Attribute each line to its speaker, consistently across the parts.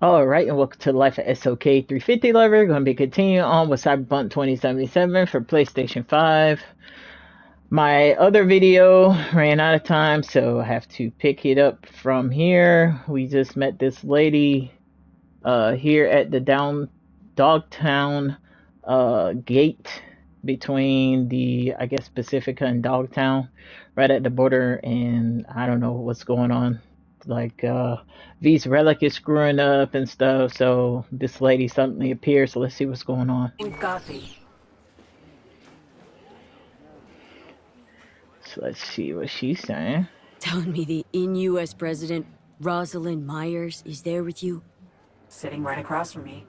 Speaker 1: All right, and welcome to the Life of SOK 350 lover. We're going to be continuing on with Cyberpunk 2077 for PlayStation 5. My other video ran out of time, so I have to pick it up from here. We just met this lady here at the Dogtown gate between I guess, Pacifica and Dogtown, right at the border, and I don't know what's going on. Like, V's relic is screwing up and stuff, so this lady suddenly appears, so let's see what's going on.
Speaker 2: We've got V.
Speaker 1: So let's see what she's saying.
Speaker 3: Telling me the in-US President, Rosalind Myers, is there with you?
Speaker 2: Sitting right across from me.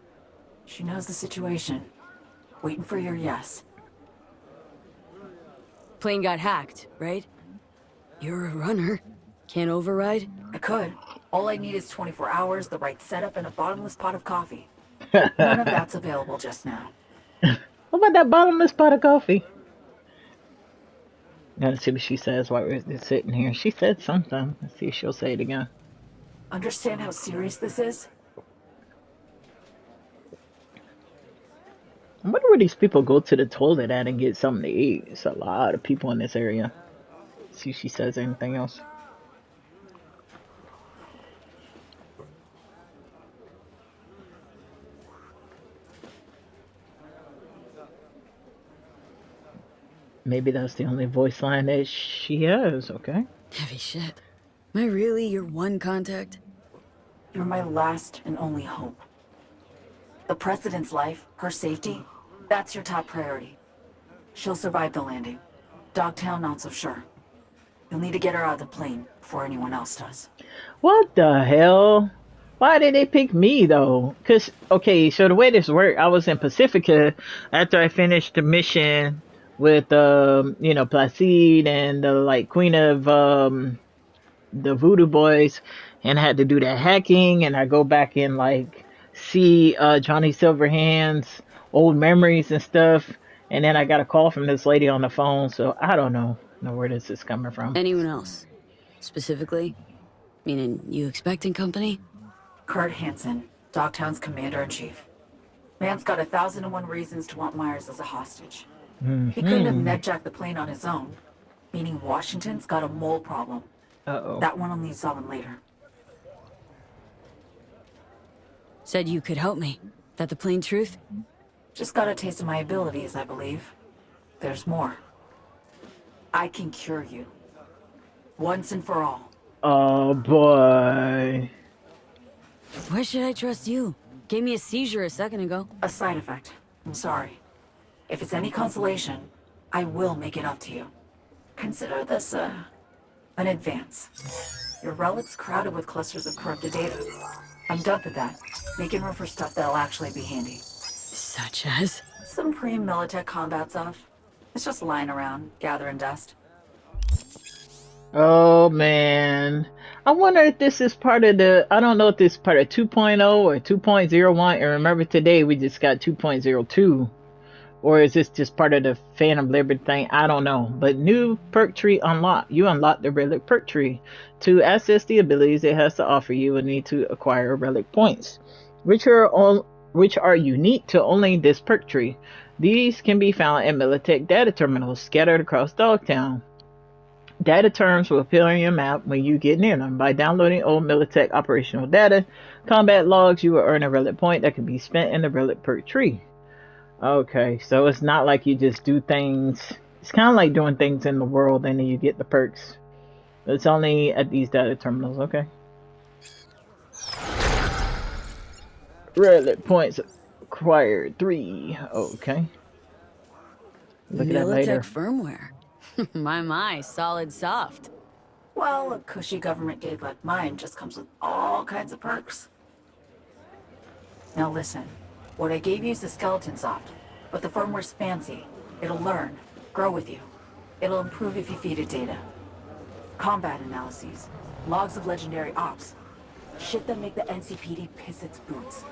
Speaker 2: She knows the situation. Waiting for your yes.
Speaker 3: Plane got hacked, right? You're a runner. Can't override?
Speaker 2: I could. All I need is 24 hours, the right setup, and a bottomless pot of coffee. None of that's available just now.
Speaker 1: What about that bottomless pot of coffee? Now let's see what she says while we're just sitting here. She said something. Let's see if she'll say it again.
Speaker 2: Understand how serious this is?
Speaker 1: I wonder where these people go to the toilet at and get something to eat. It's a lot of people in this area. Let's see if she says anything else. Maybe that's the only voice line that she has, okay?
Speaker 3: Heavy shit. Am I really your one contact?
Speaker 2: You're my last and only hope. The President's life, her safety, that's your top priority. She'll survive the landing. Dogtown, not so sure. You'll need to get her out of the plane before anyone else does.
Speaker 1: What the hell? Why did they pick me, though? Because, okay, so the way this worked, I was in Pacifica after I finished the mission with, Placide and the, like, queen of, the Voodoo Boys, and I had to do that hacking, and I go back and, like, see, Johnny Silverhand's old memories and stuff, and then I got a call from this lady on the phone, so I don't know where this is coming from.
Speaker 3: Anyone else? Specifically? Meaning you expecting company?
Speaker 2: Kurt Hansen, Dogtown's commander-in-chief. Man's got 1,001 reasons to want Myers as a hostage. He couldn't have medjacked the plane on his own, meaning Washington's got a mole problem.
Speaker 1: Uh-oh.
Speaker 2: That one will need solving later.
Speaker 3: Said you could help me. That the plain truth?
Speaker 2: Just got a taste of my abilities, I believe. There's more. I can cure you. Once and for all.
Speaker 1: Oh, boy.
Speaker 3: Why should I trust you? Gave me a seizure a second ago.
Speaker 2: A side effect. I'm sorry. If it's any consolation, I will make it up to you. Consider this, an advance. Your relic's crowded with clusters of corrupted data. I'm done with that, making room for stuff that'll actually be handy.
Speaker 3: Such as?
Speaker 2: Some pre-Militech combat stuff. It's just lying around, gathering dust.
Speaker 1: Oh, man. I wonder if this is part of I don't know if this is part of 2.0 or 2.01. And remember, today we just got 2.02. Or is this just part of the Phantom Liberty thing? I don't know. But new perk tree unlocked. You unlock the relic perk tree. To access the abilities it has to offer, you will need to acquire relic points, which are unique to only this perk tree. These can be found in Militech data terminals scattered across Dogtown. Data terms will appear on your map when you get near them. By downloading old Militech operational data, combat logs, you will earn a relic point that can be spent in the relic perk tree. Okay, so it's not like you just do things. It's kind of like doing things in the world and then you get the perks. It's only at these data terminals, okay? Relic points acquired 3. Okay. Look at that later.
Speaker 3: Militech firmware. My, solid soft.
Speaker 2: Well, a cushy government gig like mine just comes with all kinds of perks. Now listen, what I gave you is the skeleton soft, but the firmware's fancy. It'll learn, grow with you. It'll improve if you feed it data. Combat analyses, logs of legendary ops. Shit that make the NCPD piss its boots.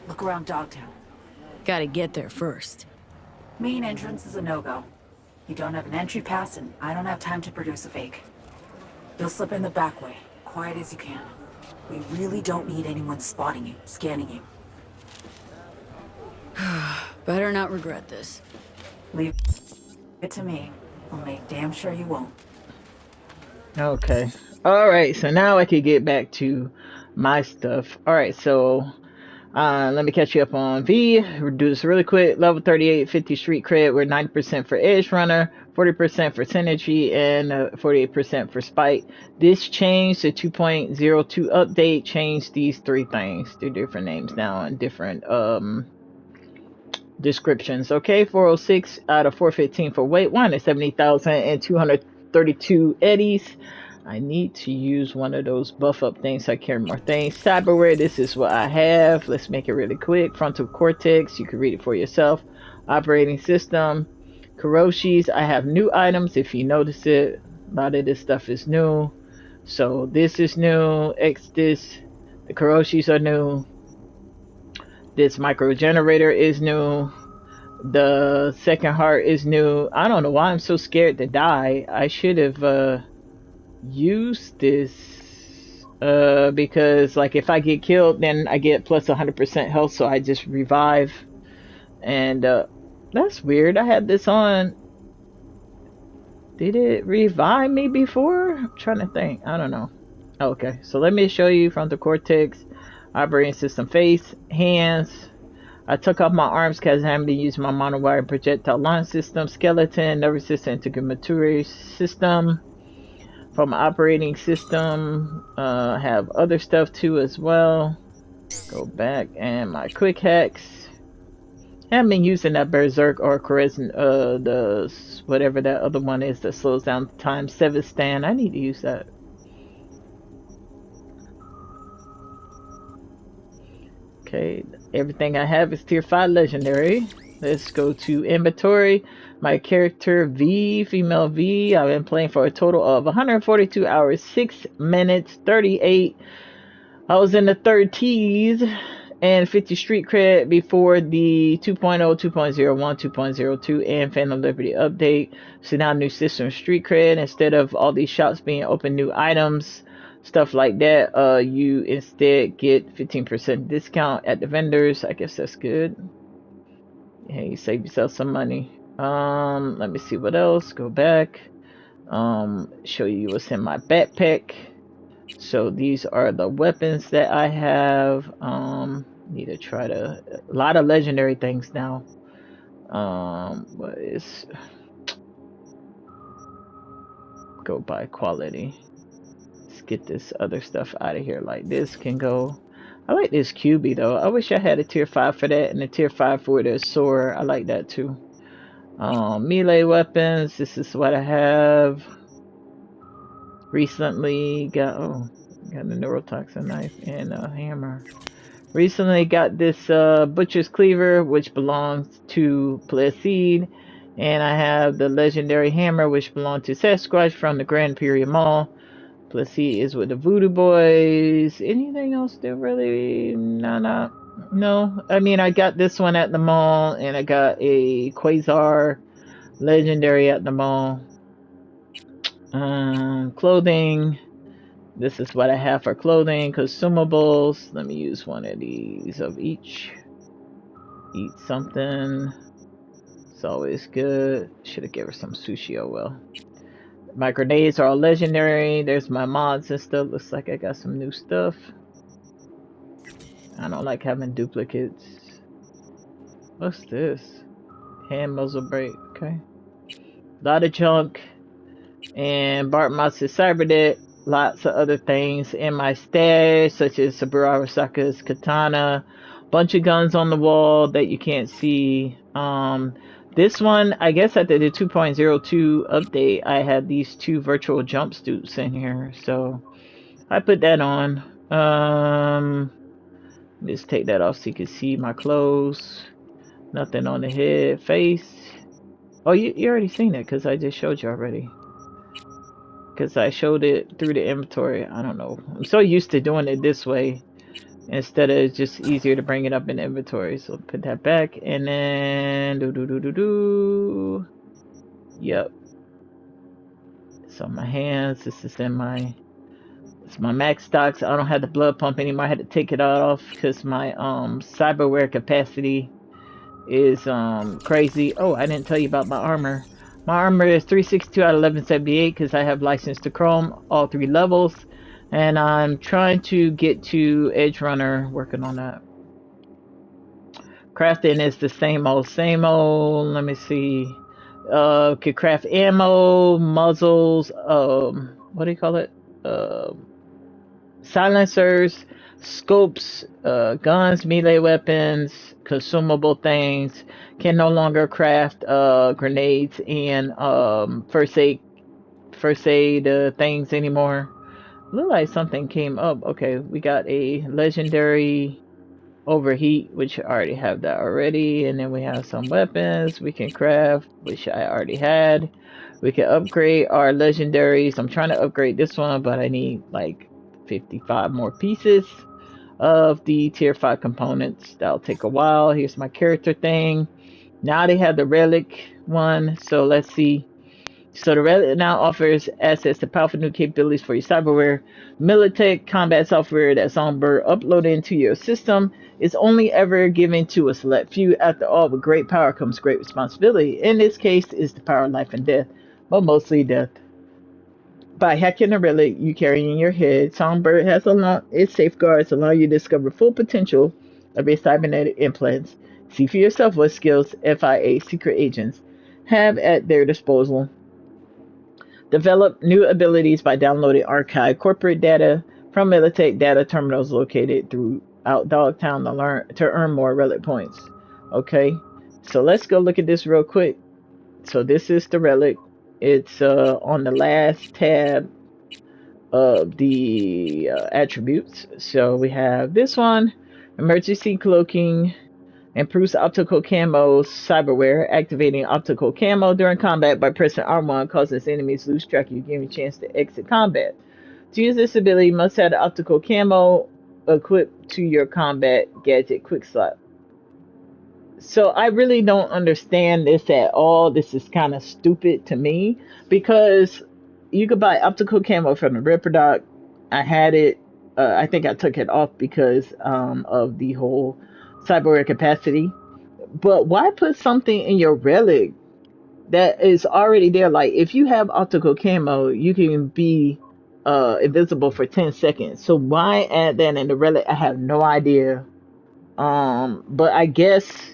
Speaker 2: Look around Dogtown.
Speaker 3: Gotta get there first.
Speaker 2: Main entrance is a no-go. You don't have an entry pass, and I don't have time to produce a fake. You'll slip in the back way, quiet as you can. We really don't need anyone spotting you, scanning you.
Speaker 3: Better not regret this.
Speaker 2: Leave it to me. I'll make damn sure you won't.
Speaker 1: Okay. All right. So now I can get back to my stuff. All right. So let me catch you up on V. We'll do this really quick. Level 38, 50 street cred. We're 90% for Edge Runner, 40% for Synergy, and 48% for Spite. This changed the 2.02 update. Changed these three things. They're different names now and different descriptions. Okay, 406 out of 415 for weight. 170,232 eddies. I need to use one of those buff up things so I carry more things. Cyberware, this is what I have. Let's make it really quick. Frontal cortex, you can read it for yourself. Operating system. Kuroshis, I have new items if you notice it. A lot of this stuff is new. So this is new. This. The Kuroshis are new. This micro generator is new. The second heart is new. I don't know why I'm so scared to die. I should have used this because like if I get killed then I get plus 100% health, so I just revive. And that's weird. I had this on. Did it revive me before? I'm trying to think. I don't know. Okay, so let me show you frontal cortex, operating system, face, hands. I took off my arms because I haven't been using my monowire projectile launch system, skeleton, nervous system, integumentary system. From operating system, have other stuff too as well. Go back and my quick hacks. Haven't been using that berserk or charisma, the whatever that other one is that slows down time 7 stand. I need to use that. Okay, everything I have is tier 5 legendary. Let's go to inventory. My character V, female V. I've been playing for a total of 142 hours, 6 minutes, 38. I was in the 30s and 50 street cred before the 2.0, 2.01, 2.02, and Phantom Liberty update. So now new system street cred. Instead of all these shops being open new items, stuff like that, you instead get 15% discount at the vendors. I guess that's good. Yeah, you save yourself some money. Let me see what else. Go back. Show you what's in my backpack. So these are the weapons that I have. Need to try to a lot of legendary things now. What is go by quality. Let's get this other stuff out of here. Like this can go. I like this QB though. I wish I had a tier 5 for that and a tier 5 for the sword. I like that too. Melee weapons. This is what I have. Recently got got a neurotoxin knife and a hammer. Recently got this butcher's cleaver, which belongs to Placide, and I have the legendary hammer, which belonged to Sasquatch from the Grand Imperial Mall. Placide is with the Voodoo Boys. Anything else that really? No. I mean, I got this one at the mall, and I got a Quasar legendary at the mall. Clothing. This is what I have for clothing. Consumables. Let me use one of these of each. Eat something. It's always good. Should have given her some sushi. Oh well. My grenades are all legendary. There's my mods and stuff. Looks like I got some new stuff. I don't like having duplicates. What's this? Hand muzzle brake. Okay. A lot of junk. And Bart Matsu Cyberdeck. Lots of other things in my stash, such as Saburo Arasaka's katana. Bunch of guns on the wall that you can't see. This one, I guess after the 2.02 update, I had these 2 virtual jumpsuits in here, so I put that on. Just take that off so you can see my clothes. Nothing on the head, face. Oh, you already seen it because I just showed you already. Because I showed it through the inventory. I don't know. I'm so used to doing it this way instead of just easier to bring it up in inventory. So put that back and then Yep. It's on my hands. This is in my It's my max stocks. I don't have the blood pump anymore. I had to take it off because my cyberware capacity is crazy. Oh, I didn't tell you about my armor. My armor is 362 out of 1178 because I have license to Chrome, all 3 levels. And I'm trying to get to Edge Runner, working on that. Crafting is the same old, same old. Let me see. Could craft ammo, muzzles, what do you call it? Silencers, scopes, guns, melee weapons, consumable things. Can no longer craft grenades and first aid things anymore. Look like something came up. Okay, we got a legendary overheat, which I already have that already, and then we have some weapons we can craft, which I already had. We can upgrade our legendaries. I'm trying to upgrade this one, but I need like 55 more pieces of the tier 5 components. That'll take a while. Here's my character thing. Now they have the relic one, so let's see. So the relic now offers access to powerful new capabilities for your cyberware. Militech combat software that's on board uploaded into your system is only ever given to a select few. After all, with great power comes great responsibility. In this case, it's the power of life and death, but mostly death. By hacking the relic you carry in your head, Songbird has its safeguards allow you to discover full potential of your cybernetic implants. See for yourself what skills FIA secret agents have at their disposal. Develop new abilities by downloading archived corporate data from Militech data terminals located throughout Dogtown to earn more relic points. Okay, so let's go look at this real quick. So this is the relic. It's on the last tab of the attributes. So we have this one, emergency cloaking, improves optical camo cyberware, activating optical camo during combat by pressing R1 causes enemies lose track of you, giving you a chance to exit combat. To use this ability, you must have the optical camo equipped to your combat gadget quick slot. So I really don't understand this at all. This is kind of stupid to me because you could buy optical camo from the Ripper Doc. I had it. I think I took it off because of the whole cyberware capacity. But why put something in your relic that is already there? Like if you have optical camo, you can be invisible for 10 seconds. So why add that in the relic? I have no idea. But I guess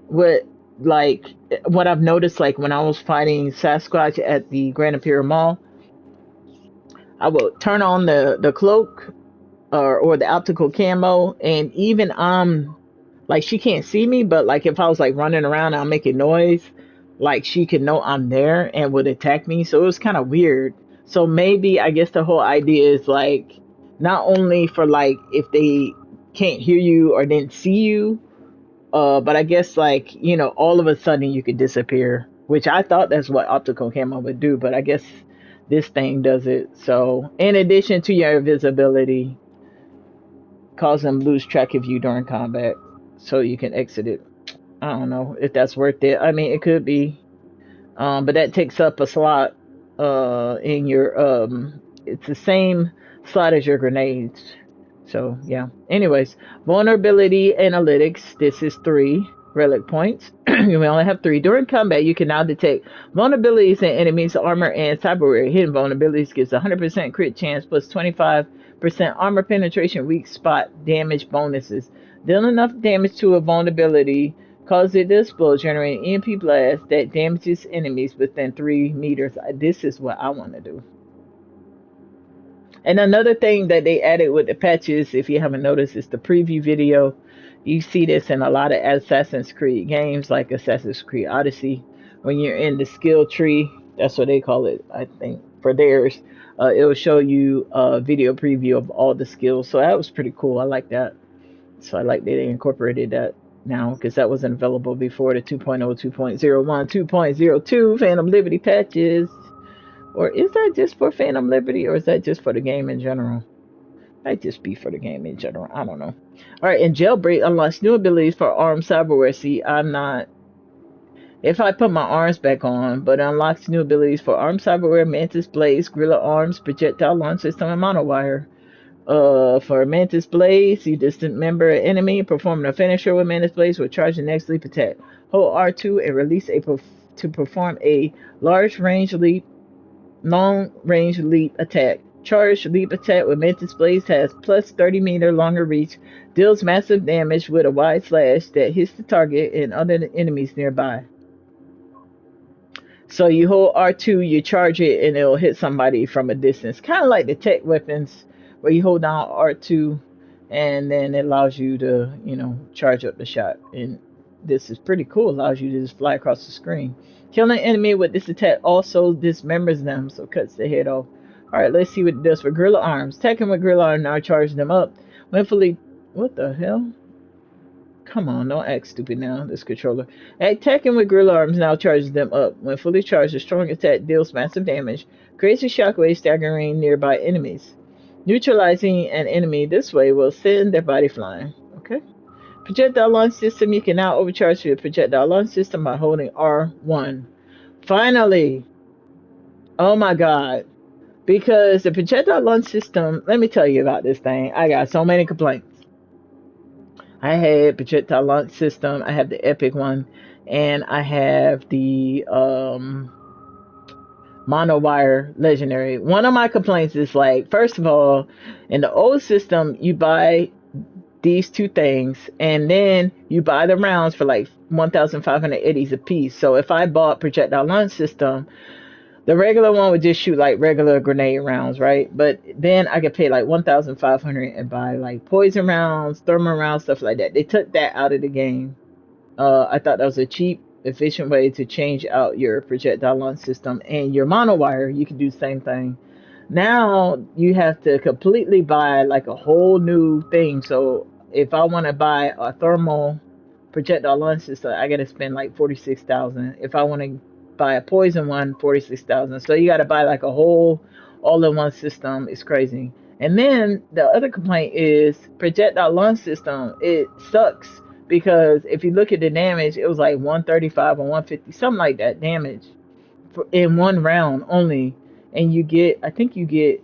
Speaker 1: what what I've noticed, like when I was fighting Sasquatch at the Grand Imperial Mall, I would turn on the cloak or the optical camo, and even like she can't see me, but like if I was like running around and I'm making noise, like she could know I'm there and would attack me. So it was kind of weird. So maybe I guess the whole idea is like not only for like if they can't hear you or didn't see you, but I guess like, you know, all of a sudden you could disappear, which I thought that's what optical camo would do, but I guess this thing does it. So in addition to your invisibility, cause them lose track of you during combat so you can exit it. I don't know if that's worth it. I mean, it could be, but that takes up a slot in your it's the same slot as your grenades. So yeah. Anyways, vulnerability analytics. This is 3 relic points. You only have 3. During combat, you can now detect vulnerabilities in enemies' armor and cyberware. Hidden vulnerabilities gives 100% crit chance plus 25% armor penetration, weak spot damage bonuses. Deal enough damage to a vulnerability, cause it to explode, generating EMP blast that damages enemies within 3 meters. This is what I want to do. And another thing that they added with the patches, if you haven't noticed, is the preview video. You see this in a lot of Assassin's Creed games, like Assassin's Creed Odyssey. When you're in the skill tree, that's what they call it, I think, for theirs. It will show you a video preview of all the skills. So that was pretty cool. I like that. So I like that they incorporated that now because that wasn't available before the 2.0, 2.01, 2.02 Phantom Liberty patches. Or is that just for Phantom Liberty, or is that just for the game in general? Might just be for the game in general. I don't know. All right, and Jailbreak unlocks new abilities for armed cyberware. See, I'm not If I put my arms back on, but it unlocks new abilities for armed cyberware, mantis blades, gorilla arms, projectile launch system, and monowire. For Mantis Blaze, you dismember an enemy, performing a finisher with Mantis Blaze will charge the next leap attack. Hold R2 and release to perform a long range leap attack. Charged leap attack with Mantis Blaze has plus 30-meter longer reach, deals massive damage with a wide slash that hits the target and other enemies nearby. So you hold R2, you charge it, and it'll hit somebody from a distance. Kind of like the tech weapons where you hold down R2 and then it allows you to, charge up the shot. And this is pretty cool. It allows you to just fly across the screen. Killing an enemy with this attack also dismembers them, so cuts the head off. Alright, let's see what it does for gorilla arms. Attacking with gorilla arms now charges them up. When fully... What the hell? Come on, don't act stupid now, this controller. Attacking with gorilla arms now charges them up. When fully charged, a strong attack deals massive damage, creates a shockwave staggering nearby enemies. Neutralizing an enemy this way will send their body flying. Okay. Projectile launch system. You can now overcharge your projectile launch system by holding R1. Finally! Oh my god. Because the projectile launch system, let me tell you about this thing. I got so many complaints. I had projectile launch system. I have the epic one, and I have the monowire legendary. One of my complaints is like, first of all, in the old system, you buy these two things, and then you buy the rounds for like 1,500 eddies a piece. So if I bought projectile launch system, the regular one would just shoot like regular grenade rounds, right? But then I could pay like 1,500 and buy like poison rounds, thermal rounds, stuff like that. They took that out of the game. I thought that was a cheap, efficient way to change out your projectile launch system. And your monowire, you can do the same thing. Now you have to completely buy like a whole new thing. So if I want to buy a thermal projectile launch system, I got to spend like 46,000. If I want to buy a poison one, 46,000. So you got to buy like a whole all-in-one system. It's crazy. And then the other complaint is projectile launch system. It sucks because if you look at the damage, it was like 135 or 150, something like that damage in one round only. And you get, I think you get,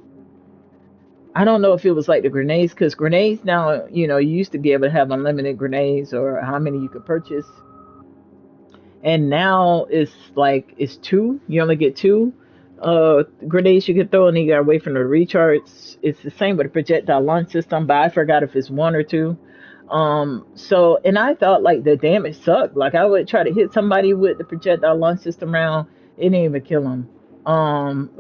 Speaker 1: I don't know if it was like the grenades, because grenades now, you used to be able to have unlimited grenades or how many you could purchase. And now it's like, it's two. You only get two grenades you can throw, and you gotta wait for them to recharge. It's the same with the projectile launch system, but I forgot if it's one or two. So, and I thought like the damage sucked. Like I would try to hit somebody with the projectile launch system round, it didn't even kill them.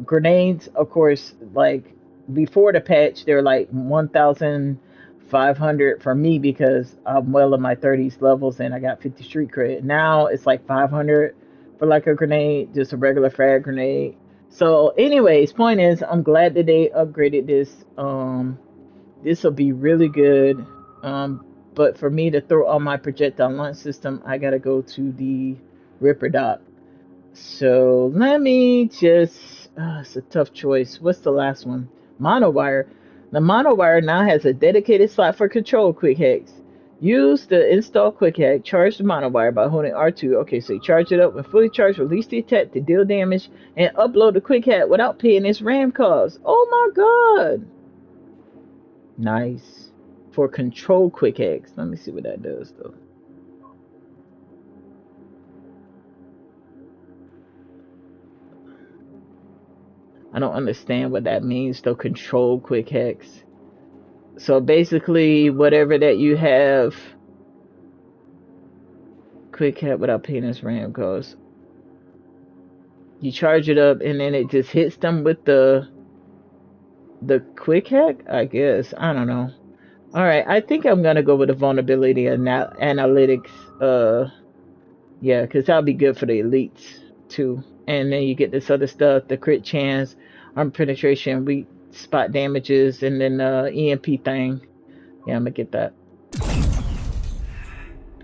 Speaker 1: Grenades, of course, like before the patch, they're like 1,500 for me because I'm well in my 30s levels and I got 50 street cred. Now it's like 500 for like a grenade, just a regular frag grenade. So, anyways, point is, I'm glad that they upgraded this. This will be really good. But for me to throw on my projectile launch system, I gotta go to the Ripper Dock. So let me just, it's a tough choice. What's the last one? Monowire. The monowire now has a dedicated slot for control quick hacks. Use the install quick hack, charge the monowire by holding R2. Okay, so you charge it up. When fully charged, release the attack to deal damage and upload the quick hack without paying its RAM cost. Oh my god. Nice. For control quick hacks. Let me see what that does though. I don't understand what that means though. Control quick hacks. So basically, whatever that you have, quick hack without paying its RAM cost. You charge it up, and then it just hits them with the quick hack. I guess I don't know. All right, I think I'm gonna go with the vulnerability analytics. Yeah, because that'll be good for the elites too. And then you get this other stuff, the crit chance, arm penetration, weak spot damages, and then EMP thing. Yeah, I'm gonna get that.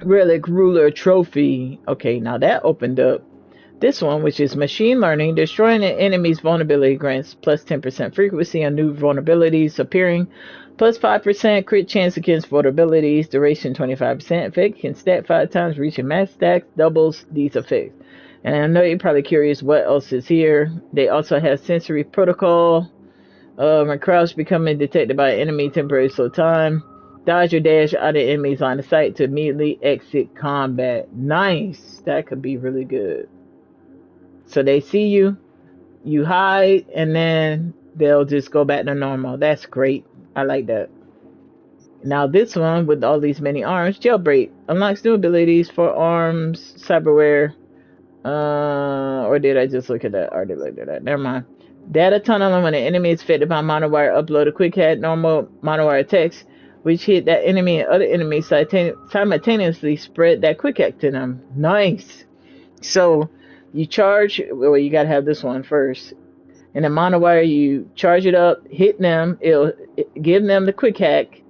Speaker 1: Relic Ruler Trophy. Okay, now that opened up this one, which is machine learning. Destroying an enemy's vulnerability grants plus 10% frequency on new vulnerabilities appearing. Plus 5% crit chance against vulnerabilities. Duration 25%. Effect can stack 5 times, reaching max stacks. Doubles these effects. And I know you're probably curious what else is here. They also have sensory protocol. When crouch becoming detected by an enemy, temporary slow time. Dodge or dash out of enemies line of sight to immediately exit combat. Nice. That could be really good. So they see you, you hide, and then they'll just go back to normal. That's great. I like that. Now this one with all these many arms, jailbreak unlocks new abilities for arms, cyberware. Or did I just look at that? I already looked at that. Never mind. Data tunneling when an enemy is affected by monowire. Upload a quick head normal monowire text, which hit that enemy and other enemies simultaneously spread that quick hack to them. Nice. So you charge. Well, you gotta have this one first. And the monowire, you charge it up, hit them. It'll give them the quick hack,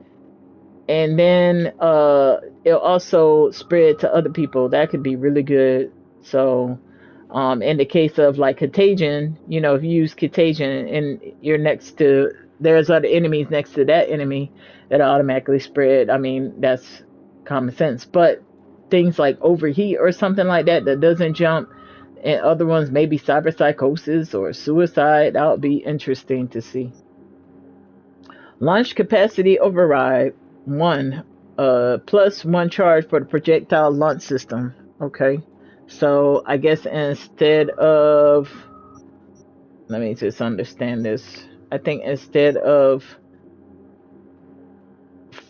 Speaker 1: and then it'll also spread to other people. That could be really good. So in the case of like contagion, you know, if you use contagion and you're next to, there's other enemies next to that enemy, that automatically spread. I mean, that's common sense. But things like overheat or something like that doesn't jump, and other ones maybe cyberpsychosis or suicide, that would be interesting to see. Launch capacity override 1, plus 1 charge for the projectile launch system. Okay, so I guess instead of, let me just understand this. I think instead of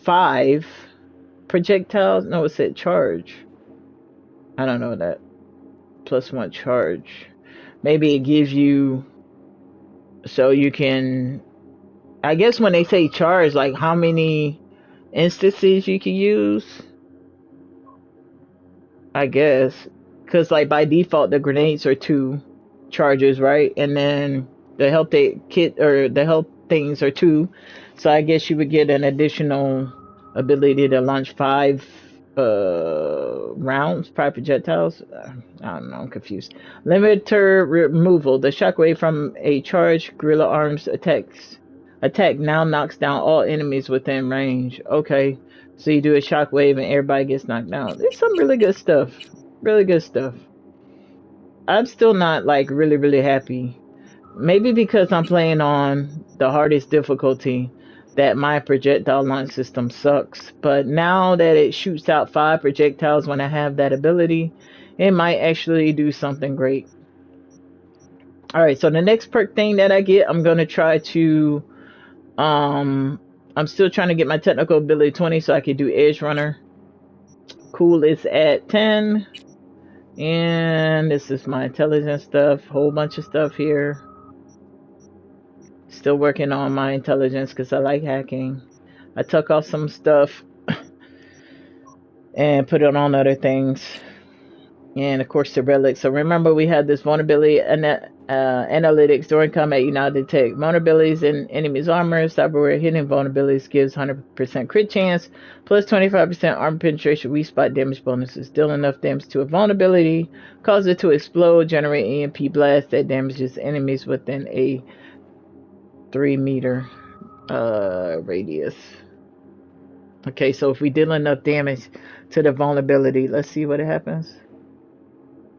Speaker 1: 5 projectiles, no, it said charge. I don't know that. Plus 1 charge. Maybe it gives you, so you can, I guess when they say charge, like how many instances you can use, I guess, because like by default the grenades are 2 charges, right? And then the health kit or the health things are 2, so I guess you would get an additional ability to launch 5 rounds, 5 projectiles. I don't know, I'm confused. Limiter removal. The shockwave from a charged gorilla arms attack now knocks down all enemies within range. Okay, so you do a shockwave and everybody gets knocked down. There's some really good stuff. Really good stuff. I'm still not like really happy. Maybe because I'm playing on the hardest difficulty, that my projectile launch system sucks. But now that it shoots out 5 projectiles when I have that ability, it might actually do something great. Alright, so the next perk thing that I get, I'm going to try to, I'm still trying to get my technical ability 20 so I can do Edge Runner. Cool is at 10. And this is my intelligence stuff, whole bunch of stuff here. Still working on my intelligence because I like hacking. I took off some stuff and put it on other things. And of course the relics. So remember we had this vulnerability analytics during combat. You now detect vulnerabilities in enemies' armor. Cyberware hitting vulnerabilities gives 100% crit chance, plus 25% armor penetration, weak spot damage bonuses. Deal enough damage to a vulnerability, cause it to explode, generate EMP blast that damages enemies within a 3-meter radius. Okay, so if we deal enough damage to the vulnerability, let's see what happens.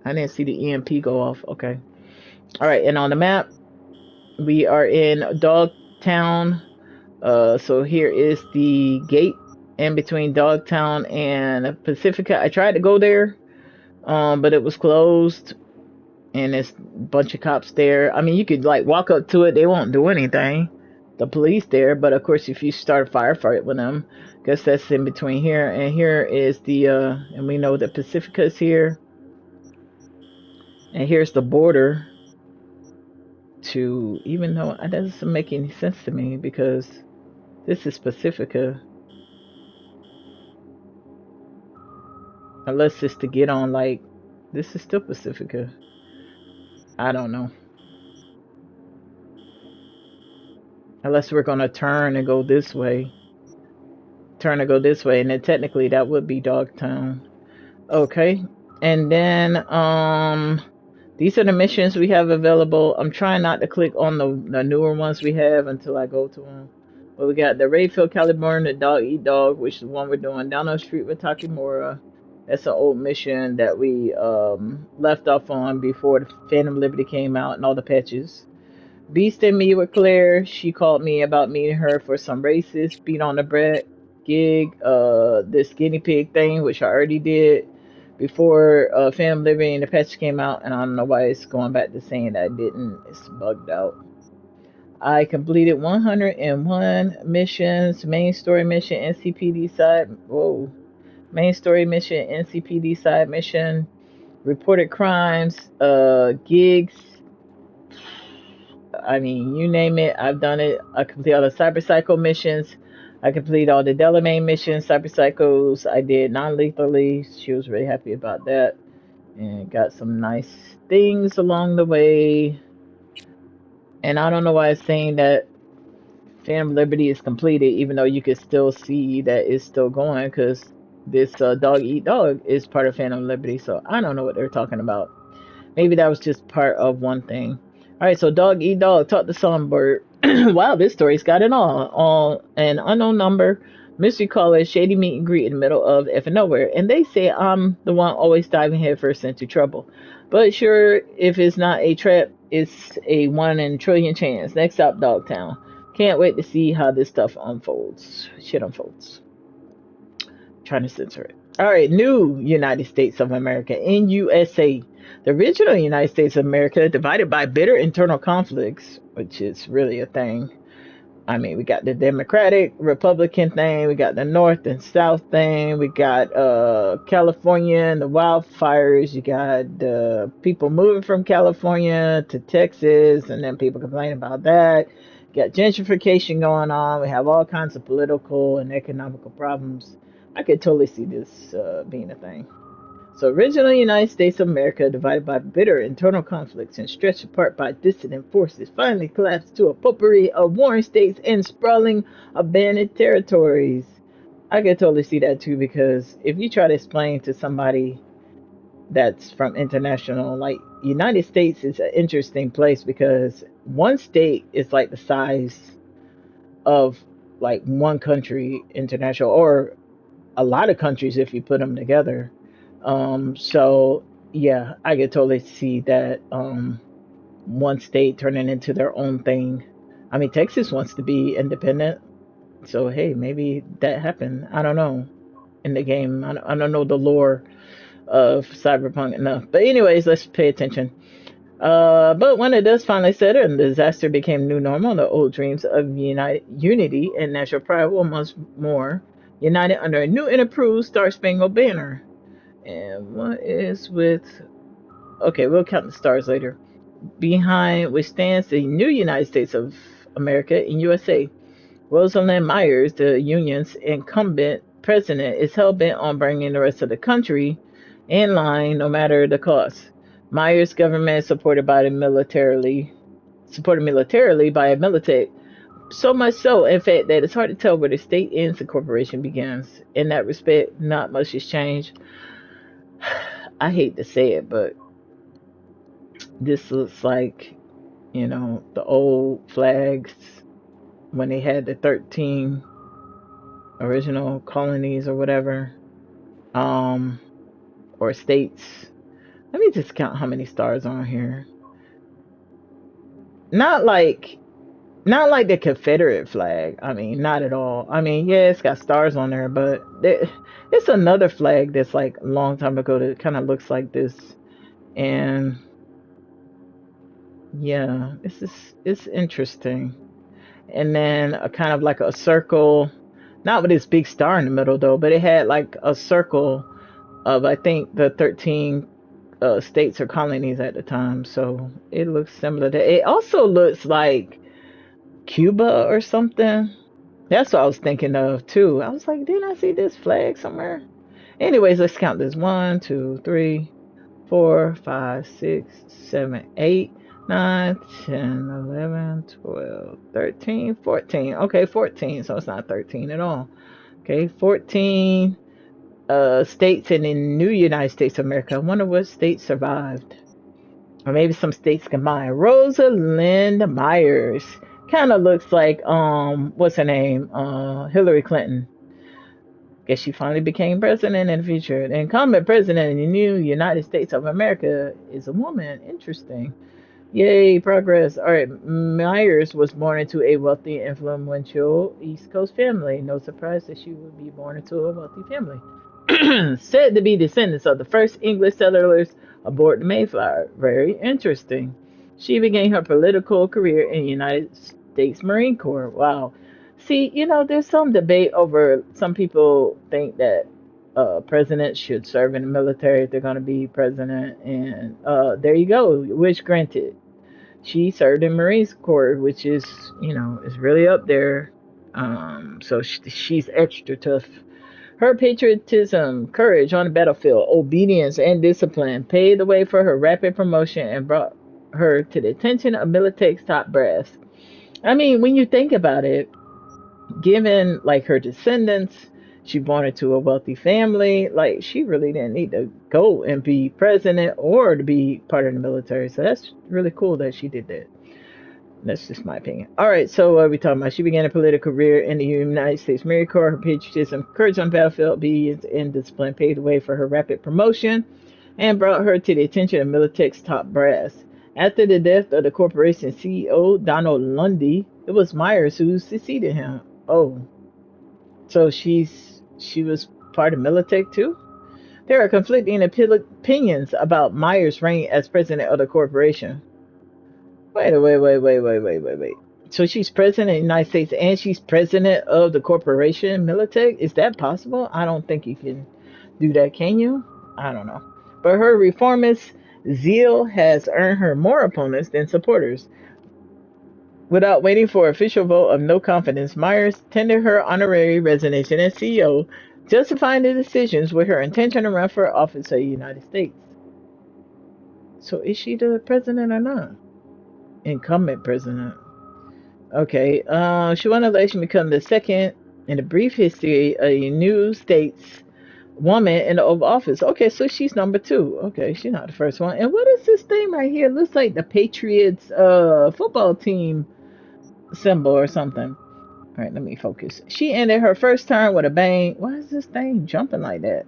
Speaker 1: I didn't see the EMP go off. Okay. All right, and on the map, we are in Dogtown. So here is the gate in between Dogtown and Pacifica. I tried to go there, but it was closed, and there's a bunch of cops there. I mean, you could like walk up to it; they won't do anything. The police there, but of course, if you start a firefight with them, I guess that's in between here. And here is the, and we know that Pacifica is here. And here's the border to, even though that doesn't make any sense to me because this is Pacifica. Unless it's to get on, like, this is still Pacifica. I don't know. Unless we're going to turn and go this way. Turn and go this way, and then technically that would be Dogtown. Okay. And then, these are the missions we have available. I'm trying not to click on the newer ones we have until I go to them. Well, we got the Rayfield Caliburn, the Dog Eat Dog, which is the one we're doing down the street with Takimura. That's an old mission that we left off on before the Phantom Liberty came out and all the patches. Beast and me with Claire. She called me about meeting her for some races. Beat on the bread gig. This guinea pig thing, which I already did before Phantom Liberty and the patch came out, and I don't know why it's going back to saying that I didn't. It's bugged out. I completed 101 missions, main story mission, NCPD side. Whoa. Main story mission, NCPD side mission, reported crimes, gigs. I mean, you name it, I've done it. I complete all the Cyber Psycho missions. I complete all the Delamain missions, Cyber Psychos. I did non-lethally. She was really happy about that. And got some nice things along the way. And I don't know why it's saying that Phantom Liberty is completed, even though you can still see that it's still going, because this Dog Eat Dog is part of Phantom Liberty. So I don't know what they're talking about. Maybe that was just part of one thing. All right, so Dog Eat Dog, talk to Songbird. Wow, this story's got it all. An unknown number, mystery caller, shady meet and greet in the middle of effing nowhere. And they say I'm the one always diving headfirst into trouble. But sure, if it's not a trap, it's a 1 in a trillion chance. Next up, Dogtown. Can't wait to see how this stuff unfolds. Shit unfolds. Trying to censor it. All right, new United States of America, NUSA. The original United States of America, divided by bitter internal conflicts, which is really a thing. I mean, we got the Democratic, Republican thing, we got the North and South thing, we got California and the wildfires, you got people moving from California to Texas, and then people complain about that. You got gentrification going on, we have all kinds of political and economical problems. I could totally see this being a thing. So, original United States of America, divided by bitter internal conflicts and stretched apart by dissident forces, finally collapsed to a potpourri of warring states and sprawling, abandoned territories. I could totally see that too, because if you try to explain to somebody that's from international, like, United States is an interesting place because one state is like the size of like one country international, or a lot of countries if you put them together. So yeah, I could totally see that one state turning into their own thing. I mean, Texas wants to be independent, so hey, maybe that happened. I don't know in the game. I don't know the lore of Cyberpunk enough. But anyways, let's pay attention. But when it does finally set in, the disaster became new normal. The old dreams of unity and national pride were once more united under a new and improved Star Spangled Banner. And what is with... Okay, we'll count the stars later. Behind which stands the new United States of America in USA. Rosalind Myers, the union's incumbent president, is hell-bent on bringing the rest of the country in line no matter the cost. Myers' government is supported militarily by a military. So much so, in fact, that it's hard to tell where the state ends and corporation begins. In that respect, not much has changed. I hate to say it, but this looks like, the old flags when they had the 13 original colonies or whatever, or states. Let me just count how many stars are on here. Not like the Confederate flag. I mean, not at all. I mean, yeah, it's got stars on there, but it's another flag that's like a long time ago that kind of looks like this. And yeah, it's interesting. And then a kind of like a circle, not with this big star in the middle though, but it had like a circle of, I think, the 13 states or colonies at the time. So it looks similar to, it also looks like Cuba or something. That's what I was thinking of too. I was like, didn't I see this flag somewhere? Anyways, let's count this. 1, 2, 3, 4, 5, 6, 7, 8, 9, 10, 11, 12, 13, 14. Okay, 14. So it's not 13 at all. Okay, 14 states in the new United States of America. I wonder what states survived. Or maybe some states combined. Rosalind Myers, Kind of looks like what's her name? Hillary Clinton. Guess she finally became president in the future. The incumbent president in the new United States of America is a woman. Interesting. Yay, progress. All right, Myers was born into a wealthy, influential East Coast family. No surprise that she would be born into a wealthy family. Said to be descendants of the first English settlers aboard the Mayflower. Very interesting. She began her political career in the United States Marine Corps. Wow. See, there's some debate over some people think that presidents should serve in the military if they're going to be president. And there you go, wish granted. She served in Marine Corps, which is really up there. So she's extra tough. Her patriotism, courage on the battlefield, obedience, and discipline paved the way for her rapid promotion and brought her to the attention of Militech's top brass. I mean, when you think about it, given like her descendants, she born into a wealthy family, like she really didn't need to go and be president or to be part of the military. So that's really cool that she did that. That's just my opinion. All right, so what are we talking about? She began a political career in the United States Marine Corps. Her patriotism, courage on the battlefield, obedience, and discipline paved the way for her rapid promotion and brought her to the attention of Militech's top brass. After the death of the corporation's CEO, Donald Lundy, it was Myers who succeeded him. Oh, so she was part of Militech too? There are conflicting opinions about Myers' reign as president of the corporation. Wait. So she's president of the United States and she's president of the corporation Militech? Is that possible? I don't think you can do that, can you? I don't know. But her reformist zeal has earned her more opponents than supporters. Without waiting for official vote of no confidence, Myers tendered her honorary resignation as CEO, justifying the decisions with her intention to run for office of the United States. So is she the president or not? Incumbent president. Okay. She won the election, become the second in the brief history of a new state's woman in the Oval Office. Okay, so she's number two. Okay, she's not the first one. And what is this thing right here? It looks like the Patriots football team symbol or something. All right, let me focus. She ended her first term with a bang. Why is this thing jumping like that?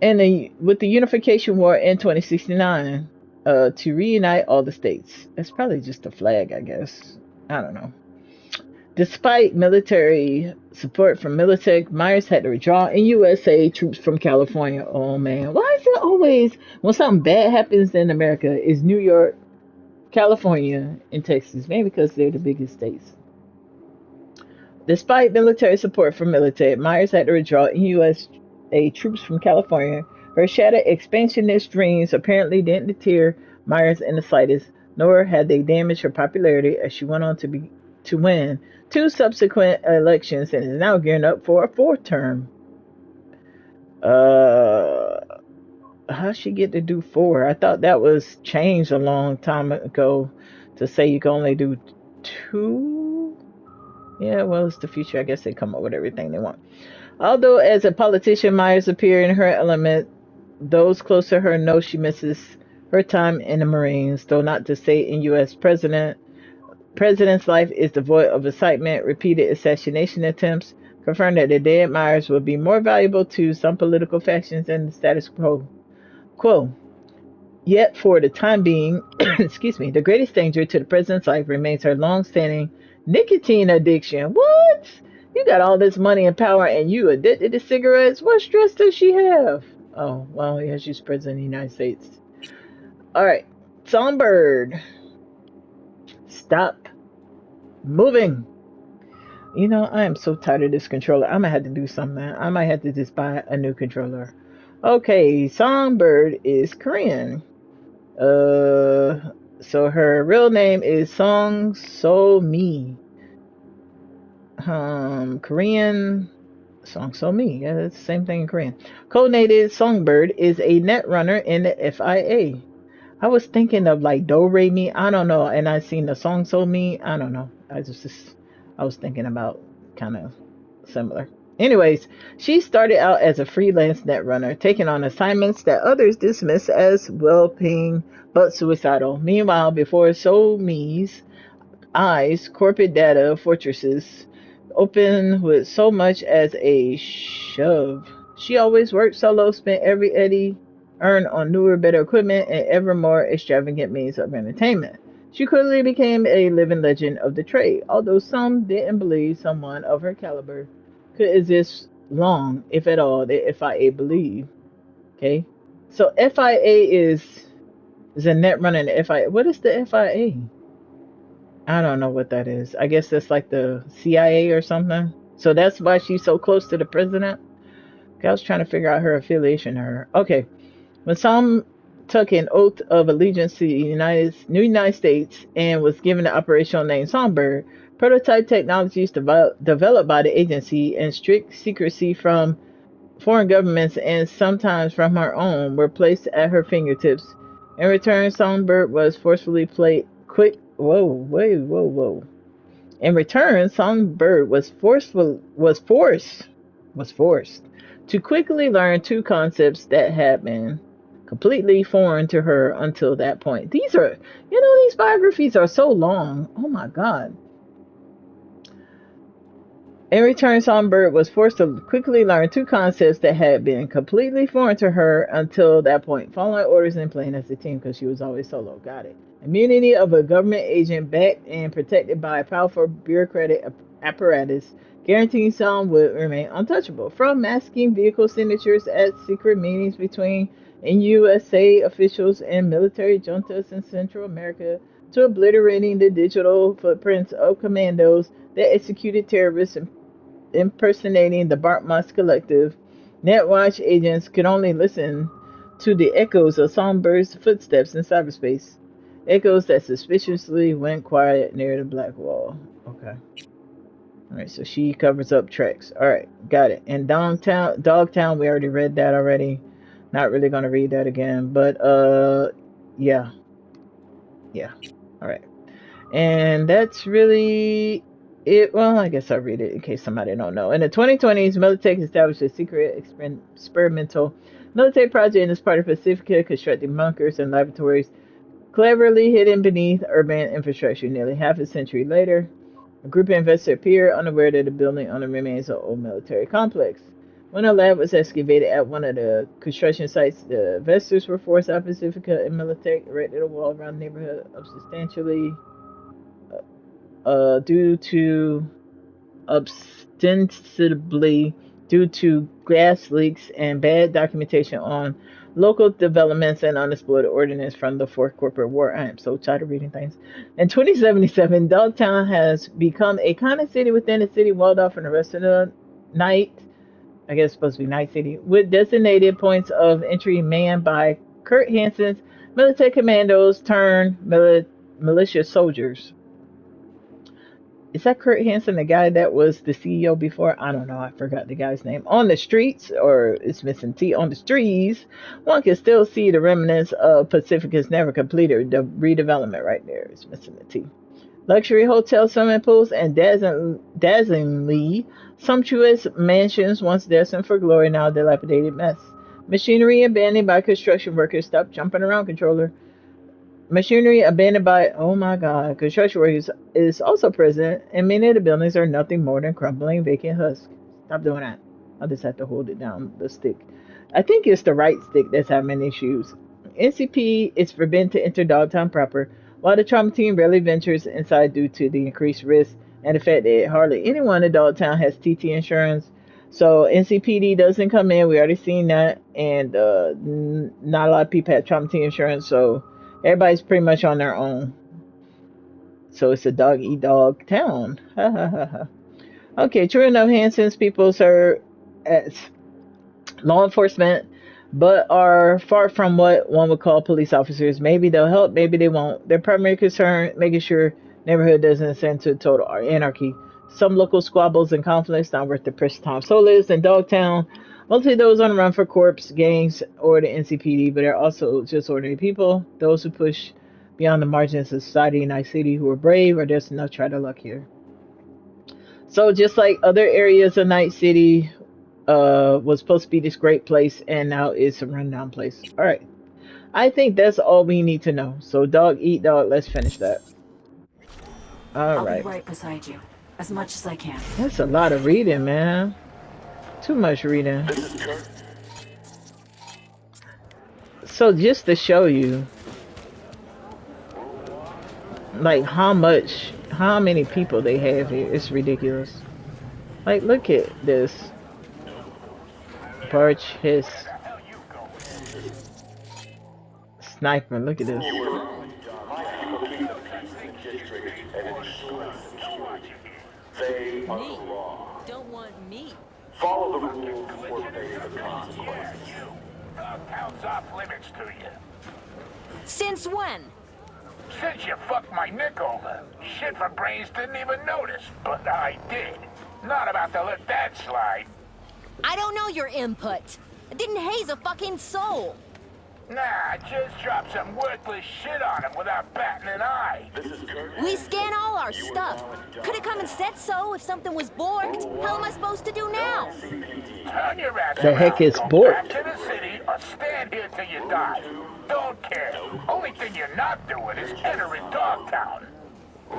Speaker 1: And with the Unification War in 2069, to reunite all the states. It's probably just a flag, I guess. I don't know. Despite military support from Militech, Myers had to withdraw in USA troops from California. Oh man, why is it always when something bad happens in America is New York, California, and Texas? Maybe because they're the biggest states. Despite military support from Militech, Myers had to withdraw in USA troops from California. Her shattered expansionist dreams apparently didn't deter Myers in the slightest, nor had they damaged her popularity as she went on to win two subsequent elections and is now gearing up for a fourth term. How'd she get to do four? I thought that was changed a long time ago to say you can only do two. Yeah, well, it's the future. I guess they come up with everything they want. Although, as a politician, Myers appeared in her element, those close to her know she misses her time in the Marines, though not to say in U.S. President's life is devoid of excitement. Repeated assassination attempts confirm that the dead Myers will be more valuable to some political factions than the status quo. Yet, for the time being, excuse me, the greatest danger to the president's life remains her long-standing nicotine addiction. What? You got all this money and power and you addicted to cigarettes? What stress does she have? Oh, well, yeah, she's president of the United States. All right, Songbird. Stop moving. I am so tired of this controller. I'm gonna have to do something. I might have to just buy a new controller. Okay, Songbird is Korean. So her real name is Song So Mi. Korean Song So Mi. Yeah, it's the same thing in Korean. Codenated Songbird is a net runner in the FIA. I was thinking of like Do Re Mi. I don't know, and I seen the Song So Mi. I don't know. I was thinking about kind of similar. Anyways, she started out as a freelance netrunner, taking on assignments that others dismiss as well-paying but suicidal. Meanwhile, before So Mi's eyes, corporate data fortresses open with so much as a shove. She always worked solo, spent every eddy earned on newer, better equipment and ever more extravagant means of entertainment. She quickly became a living legend of the trade, although some didn't believe someone of her caliber could exist long, if at all, the FIA believed. Okay? So FIA is a net running the FIA. What is the FIA? I don't know what that is. I guess that's like the CIA or something. So that's why she's so close to the president. Okay, I was trying to figure out her affiliation. Her okay. When some took an oath of allegiance to the United States and was given the operational name Songbird, prototype technologies developed by the agency in strict secrecy from foreign governments and sometimes from her own were placed at her fingertips. In return, Songbird was forcefully played quick. Whoa, wait, whoa, whoa. In return, Songbird was forced to quickly learn two concepts that had been completely foreign to her until that point. These biographies are so long. Oh my god. In return, Songbird was forced to quickly learn two concepts that had been completely foreign to her until that point. Following orders and playing as a team because she was always solo. Got it. Immunity of a government agent backed and protected by a powerful bureaucratic apparatus, guaranteeing Son would remain untouchable. From masking vehicle signatures at secret meetings between USA officials and military juntas in Central America to obliterating the digital footprints of commandos that executed terrorists impersonating the Bartmoss Collective, Netwatch agents could only listen to the echoes of Songbird's footsteps in cyberspace. Echoes that suspiciously went quiet near the black wall. Okay. Alright, so she covers up tracks. Alright, got it. And Dogtown, we already read that already. Not really gonna read that again, but yeah. Yeah. Alright. And that's really it. Well, I guess I'll read it in case somebody don't know. In the 2020s, Militech established a secret experimental military project in this part of Pacifica, constructing bunkers and laboratories cleverly hidden beneath urban infrastructure. Nearly half a century later, a group of investors appeared unaware that the building on the remains of an old military complex. When a lab was excavated at one of the construction sites, the investors were forced out of Pacifica and Militech erected a wall around the neighborhood of substantially due to ostensibly due to gas leaks and bad documentation on local developments and unexplored ordnance from the Fourth Corporate War. I am so tired of reading things. In 2077, Dogtown has become a kind of city within a city walled off from the rest of the night. I guess it's supposed to be Night City, with designated points of entry manned by Kurt Hansen's military commandos turned militia soldiers. Is that Kurt Hansen, the guy that was the CEO before? I don't know. I forgot the guy's name. On the streets, or it's missing T, on the streets, one can still see the remnants of Pacifica's never completed the redevelopment right there. It's missing the T. Luxury hotels, swimming pools, and dazzlingly sumptuous mansions once destined for glory, now a dilapidated mess. Machinery abandoned by construction workers. Stop jumping around, controller. Machinery abandoned by, oh my god, construction workers is also present, and many of the buildings are nothing more than crumbling vacant husks. Stop doing that. I'll just have to hold it down, the stick. I think it's the right stick that's having issues. NCP is forbidden to enter Dogtown proper, while the trauma team rarely ventures inside due to the increased risk and the fact that hardly anyone in Dogtown has TT insurance. So NCPD doesn't come in. We already seen that, and not a lot of people have trauma team insurance, so everybody's pretty much on their own. So it's a dog eat dog town. Okay, true enough, Hansen's people serve as law enforcement, but are far from what one would call police officers. Maybe they'll help, maybe they won't. Their primary concern, making sure neighborhood doesn't ascend to total anarchy. Some local squabbles and conflicts not worth the precious time. So lives in Dogtown. Mostly those on the run for corps, gangs, or the NCPD, but they're also just ordinary people. Those who push beyond the margins of society in Night City, who are brave, or just enough try their luck here. So just like other areas of Night City, was supposed to be this great place, and now it's a rundown place. All right, I think that's all we need to know. So dog eat dog. Let's finish that. All
Speaker 2: I'll be
Speaker 1: right.
Speaker 2: right beside you, as much as I can.
Speaker 1: That's a lot of reading, man. Too much reading. So just to show you, like how many people they have here, it's ridiculous. Like, look at this. Birch, his sniper. Look at this.
Speaker 4: They are the law.
Speaker 3: Don't want me.
Speaker 4: Follow the rules or face the consequences.
Speaker 5: Town's off limits to you.
Speaker 3: Since when?
Speaker 5: Since you fucked my Nick over. Shit for brains didn't even notice, but I did. Not about to let that slide.
Speaker 3: I don't know your input. I didn't haze a fucking soul.
Speaker 5: Nah, just drop some worthless shit on him without batting an eye.
Speaker 3: We scan all our stuff. Could have come and said so if something was borked. How am I supposed to do now?
Speaker 5: Turn your ass
Speaker 1: The heck
Speaker 5: around,
Speaker 1: is
Speaker 5: go
Speaker 1: borked?
Speaker 5: back to the city or stand here till you die. Don't care. Only thing you're not doing is entering Dogtown.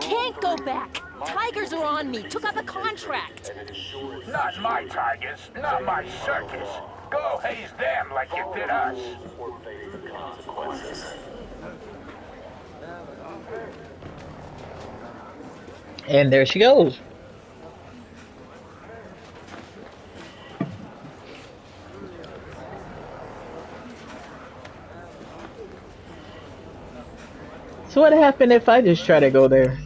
Speaker 3: Can't go back. Tigers are on me. Took up a contract.
Speaker 5: Not my tigers, not my circus. Go haze them like you did us.
Speaker 4: Or face the consequences.
Speaker 1: And there she goes. So what happened if I just try to go there?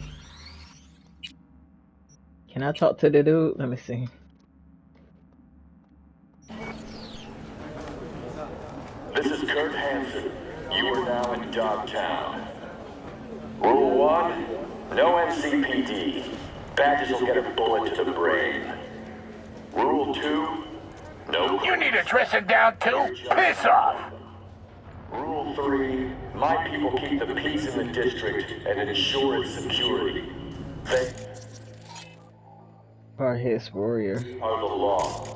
Speaker 1: Can I talk to the dude? Let me see.
Speaker 4: This is Kurt Hansen. You are now in Dogtown. Rule 1, no NCPD. Badges will get a bullet to the brain. Rule 2, no...
Speaker 5: You need a dressing down too? Piss off!
Speaker 4: Rule 3, my people keep the peace in the district and ensure its security. They
Speaker 1: His warrior.
Speaker 4: are the law.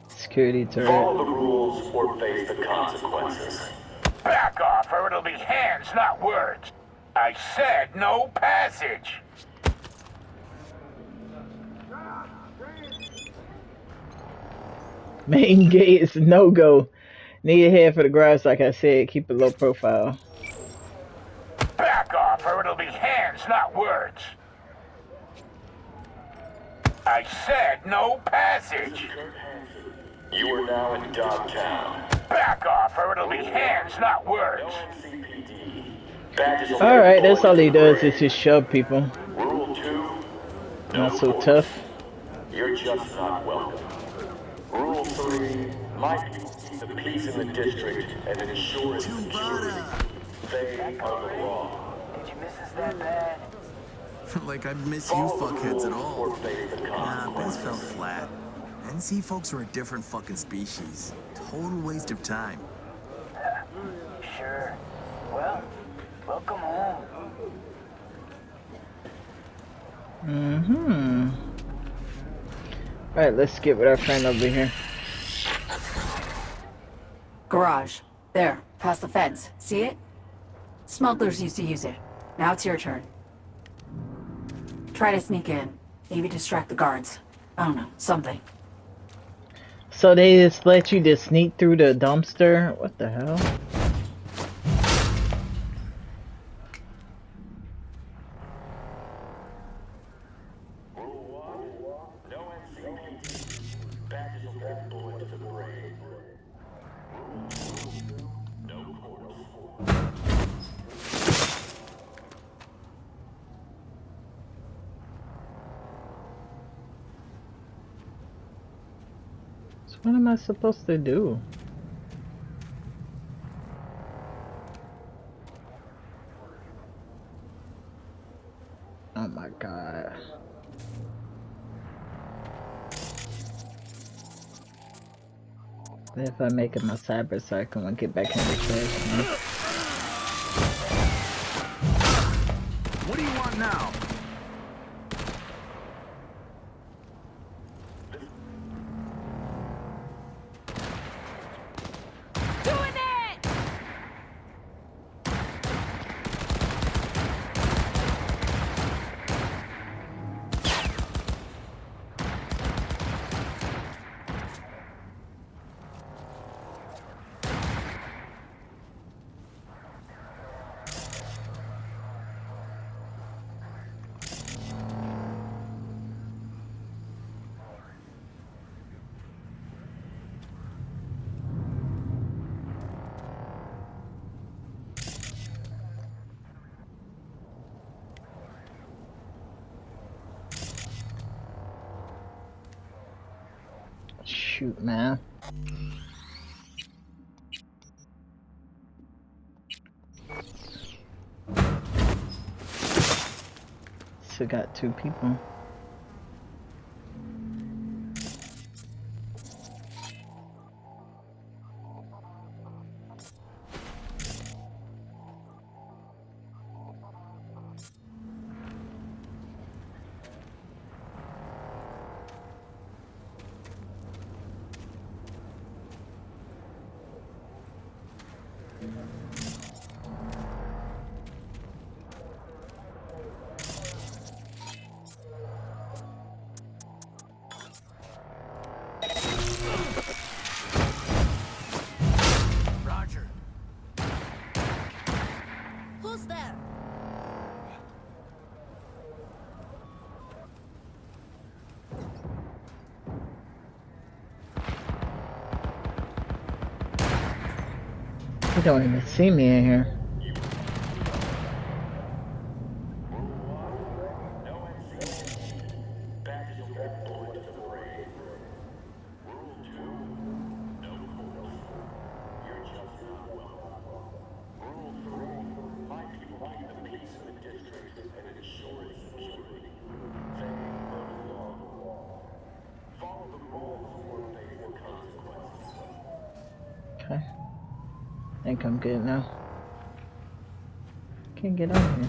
Speaker 1: Security turret.
Speaker 4: Follow the rules or face the consequences.
Speaker 5: Back off or it'll be hands, not words. I said no passage.
Speaker 1: Main gate is no go. Need a head for the grass, like I said. Keep it low profile.
Speaker 5: Back off or it'll be hands, not words. I said no passage.
Speaker 4: You are now in Dogtown.
Speaker 5: Back off or it'll be hands, not words.
Speaker 4: CPD. Badges will
Speaker 1: Alright,
Speaker 4: get a
Speaker 1: that's all he
Speaker 4: bullet
Speaker 1: does
Speaker 4: to
Speaker 1: is just shove people.
Speaker 4: the brain. Rule 2,
Speaker 1: Not so
Speaker 4: courts.
Speaker 1: tough.
Speaker 4: You're just not welcome. Rule 3, my people keep the peace in the district and ensure its security. They are the law.
Speaker 5: Did you miss us that bad?
Speaker 6: Like I miss you
Speaker 4: Follow the
Speaker 6: fuckheads
Speaker 4: rules
Speaker 6: at all.
Speaker 4: or face the
Speaker 6: Nah, Biz fell
Speaker 4: consequences.
Speaker 6: flat. NC folks are a different fucking species. Total waste of time.
Speaker 5: Sure. Well, welcome home.
Speaker 1: Mm-hmm. Alright, let's get with our friend over here.
Speaker 2: Garage. There, past the fence. See it? Smugglers used to use it. Now it's your turn. Try to sneak in. Maybe distract the guards. I don't know, something.
Speaker 1: So they just let you just sneak through the dumpster? What the hell?
Speaker 4: Rule 1, no NCPD. Badges will get a bullet to the brain. Rule 2, no courts.
Speaker 1: So what am I supposed to do? Oh my god. If I make it my cyber so I can get back in the trash.
Speaker 6: What do you want now?
Speaker 3: Doing it!
Speaker 1: Shoot, man. Still got 2 people.
Speaker 6: Roger.
Speaker 3: Who's there?
Speaker 1: You don't even see me in here. Okay. I think I'm good now. Can't get out here.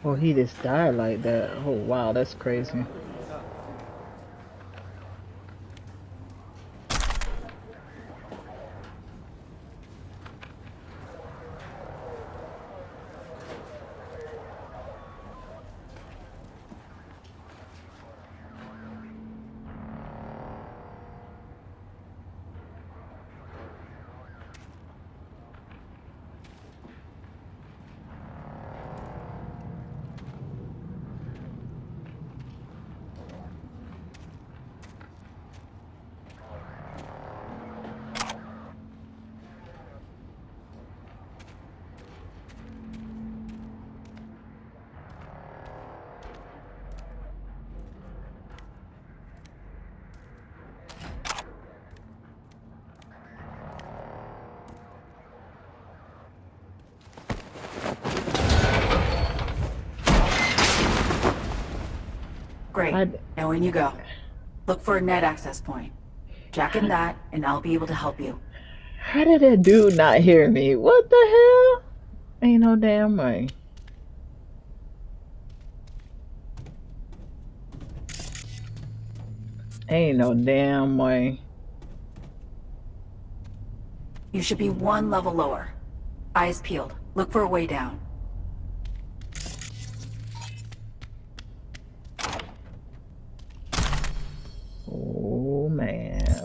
Speaker 1: Oh, he just died like that. Oh, wow, that's crazy.
Speaker 2: Great. Now in you go. Look for a net access point. Jack in that, and I'll be able to help you.
Speaker 1: How did that dude not hear me? What the hell? Ain't no damn way. Ain't no damn way.
Speaker 2: You should be 1 level lower. Eyes peeled. Look for a way down.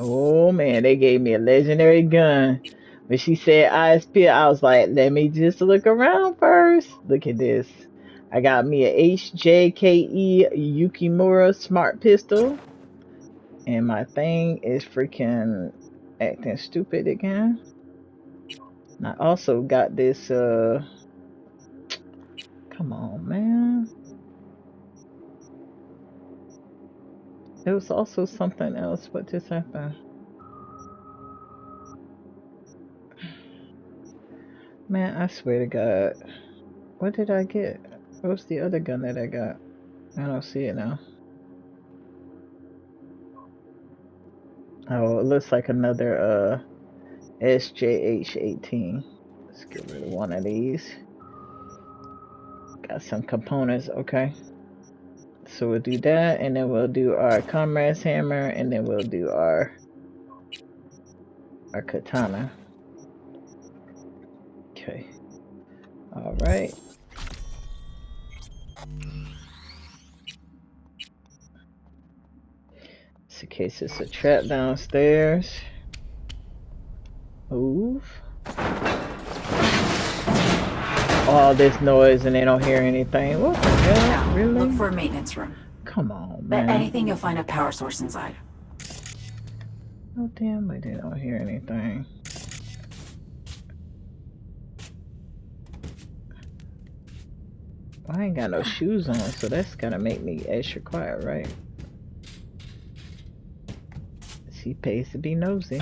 Speaker 1: Oh man, they gave me a legendary gun. When she said eyes peeled, I was like, let me just look around first. Look at this. I got me a HJKE Yukimura smart pistol. And my thing is freaking acting stupid again. And I also got this, come on, man. There was also something else. What just happened? Man, I swear to God. What did I get? What's the other gun that I got? I don't see it now. Oh, it looks like another SJH-18. Let's get rid of one of these. Got some components, okay. So we'll do that, and then we'll do our comrade's hammer, and then we'll do our katana. Okay. All right. Just in case it's a trap downstairs. Move. all this noise and they don't hear anything. What the hell?
Speaker 2: Now,
Speaker 1: Really?
Speaker 2: look for a maintenance room.
Speaker 1: Come on,
Speaker 2: Bet
Speaker 1: man.
Speaker 2: anything you'll find a power source inside.
Speaker 1: Oh, damn, but they don't hear anything. I ain't got no shoes on, so that's gotta make me extra quiet, right? She pays to be nosy.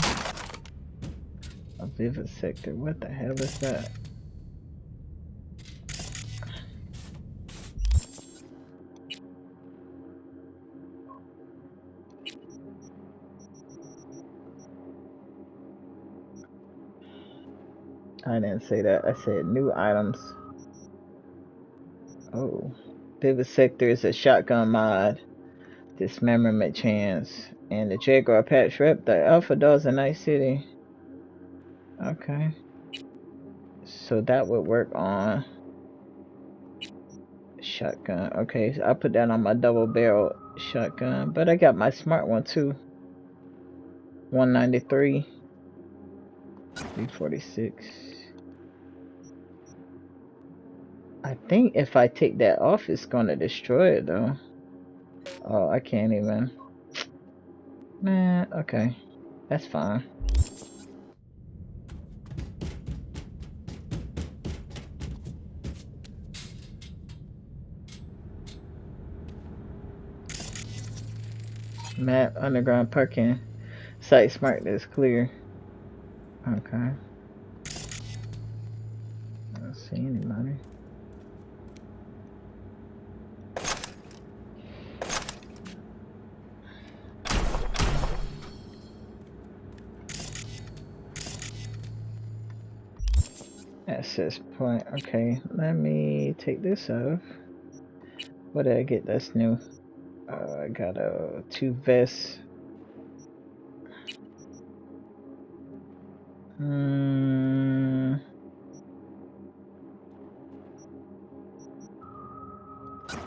Speaker 1: A vivid sector, what the hell is that? I didn't say that, I said new items. Oh, vivid sector is a shotgun mod. Dismemberment chance. And the Jaguar patch rep, the Alpha Dogs in Night City. Okay. So that would work on shotgun. Okay, so I put that on my double barrel shotgun. But I got my smart one too. 193. 346. I think if I take that off, it's gonna destroy it though. Oh, I can't even. Man, okay. That's fine. Map, underground parking. Site smart is clear. Okay. I don't see anybody. Access point. Okay, let me take this off. What did I get that's new? I got 2 vests.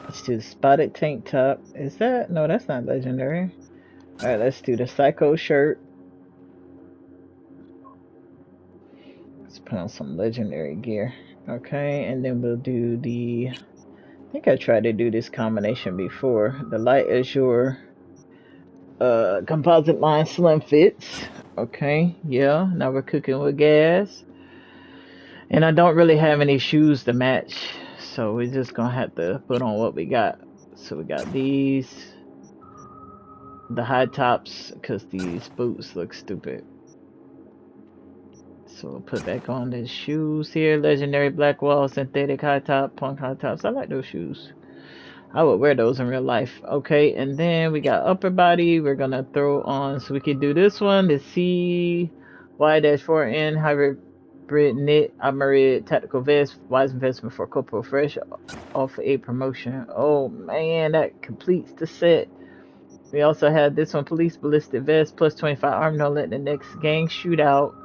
Speaker 1: Let's do the spotted tank top. Is that? No, that's not legendary. Alright, let's do the psycho shirt. Let's put on some legendary gear. Okay, and then we'll do the... I think I tried to do this combination before. The light azure composite line slim fits. Okay, yeah, now we're cooking with gas. And I don't really have any shoes to match, so we're just gonna have to put on what we got. So we got these, the high tops, because these boots look stupid. So we'll put back on the shoes here. Legendary black wall, synthetic high top, punk high tops. I like those shoes. I would wear those in real life. Okay, and then we got upper body. We're gonna throw on, so we can do this one, the CY-4N hybrid knit armored tactical vest, wise investment for corpo fresh off a promotion. Oh man, that completes the set. We also have this one, police ballistic vest plus 25 arm. Don't let the next gang shootout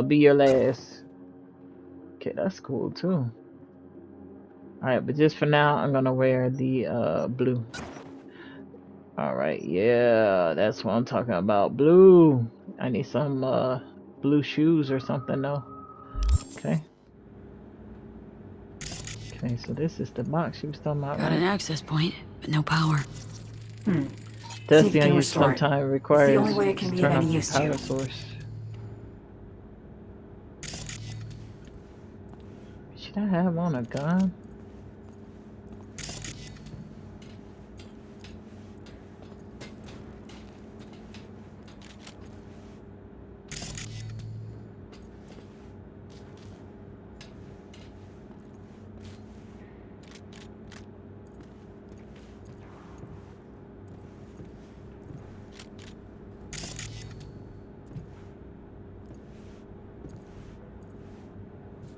Speaker 1: be your last. Okay, that's cool too. Alright, but just for now, I'm gonna wear the blue. Alright, yeah, that's what I'm talking about. Blue. I need some blue shoes or something though. Okay. Okay, so this is the box she was talking about,
Speaker 7: Got
Speaker 1: right?
Speaker 7: an access point, but no power.
Speaker 1: Testing on use sometimes requires
Speaker 2: the only way it can be of
Speaker 1: turn
Speaker 2: any
Speaker 1: off
Speaker 2: use
Speaker 1: the
Speaker 2: to
Speaker 1: power
Speaker 2: you.
Speaker 1: source. Should I have on a gun?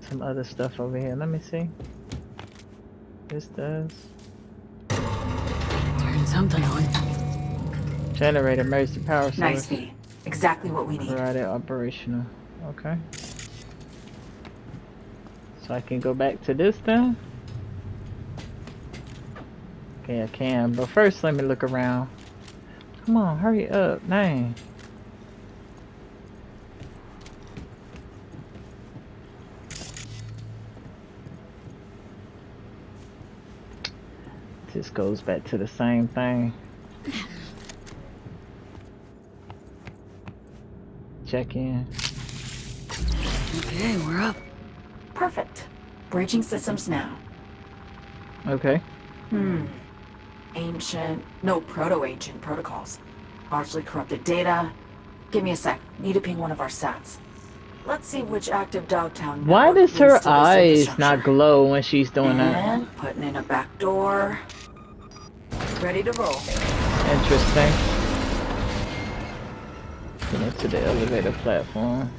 Speaker 1: Some other stuff over here. Let me see. This does.
Speaker 7: Turn something on.
Speaker 1: Generate emergency power source.
Speaker 2: Nice, V. Exactly what we need.
Speaker 1: Right, operational. Okay. So I can go back to this then? Okay, I can. But first, let me look around. Come on, hurry up. Dang. This goes back to the same thing. Check in.
Speaker 7: Okay, we're up.
Speaker 2: Perfect. Breaching systems now.
Speaker 1: Okay.
Speaker 2: Proto-ancient protocols. Largely corrupted data. Give me a sec. Need to ping one of our sats. Let's see which active Dogtown
Speaker 1: Why
Speaker 2: network
Speaker 1: does her
Speaker 2: leads to this
Speaker 1: eyes not
Speaker 2: infrastructure.
Speaker 1: glow when she's doing that?
Speaker 2: And putting in a back door. Ready to roll.
Speaker 1: Interesting. Get into the elevator platform.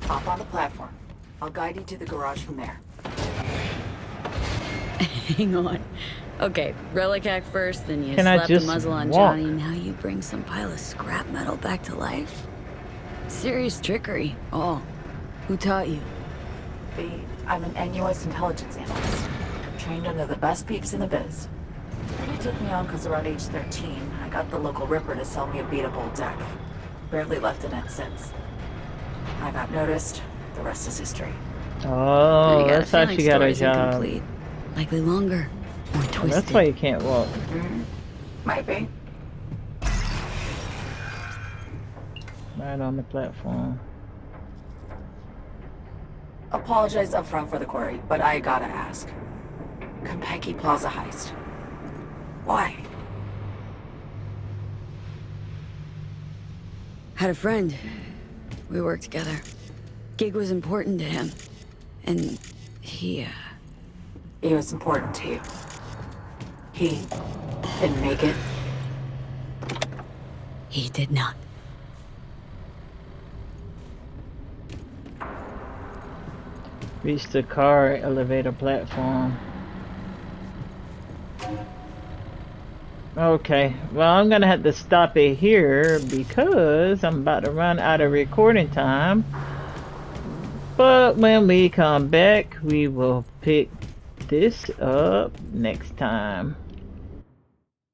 Speaker 2: Hop on the platform. I'll guide you to the garage from there.
Speaker 7: Hang on. Okay, relic hack first, then you
Speaker 1: Can I
Speaker 7: slap the
Speaker 1: just
Speaker 7: muzzle on
Speaker 1: walk?
Speaker 7: Johnny, now you bring some pile of scrap metal back to life? Serious trickery. Oh, who taught you?
Speaker 2: I'm an NUS intelligence analyst. Trained under the best peeps in the biz. Really took me on because around age 13, I got the local Ripper to sell me a beat-up old deck. Barely left in it since. I got noticed. The rest is history.
Speaker 1: Oh,
Speaker 7: I got a
Speaker 1: that's how
Speaker 7: feeling
Speaker 1: she got her
Speaker 7: story's
Speaker 1: job.
Speaker 7: incomplete. Likely longer, more
Speaker 1: Oh,
Speaker 7: twisted.
Speaker 1: that's why you can't walk.
Speaker 2: Might be.
Speaker 1: Right on the platform.
Speaker 2: Apologize upfront for the query, but I gotta ask. Konpeki Plaza heist. Why?
Speaker 7: Had a friend. We worked together. Gig was important to him. And he,
Speaker 2: It was important to you. He didn't make it.
Speaker 7: he did not.
Speaker 1: Reach the car elevator platform. Okay, well, I'm gonna have to stop it here because I'm about to run out of recording time. But when we come back, we will pick this up next time.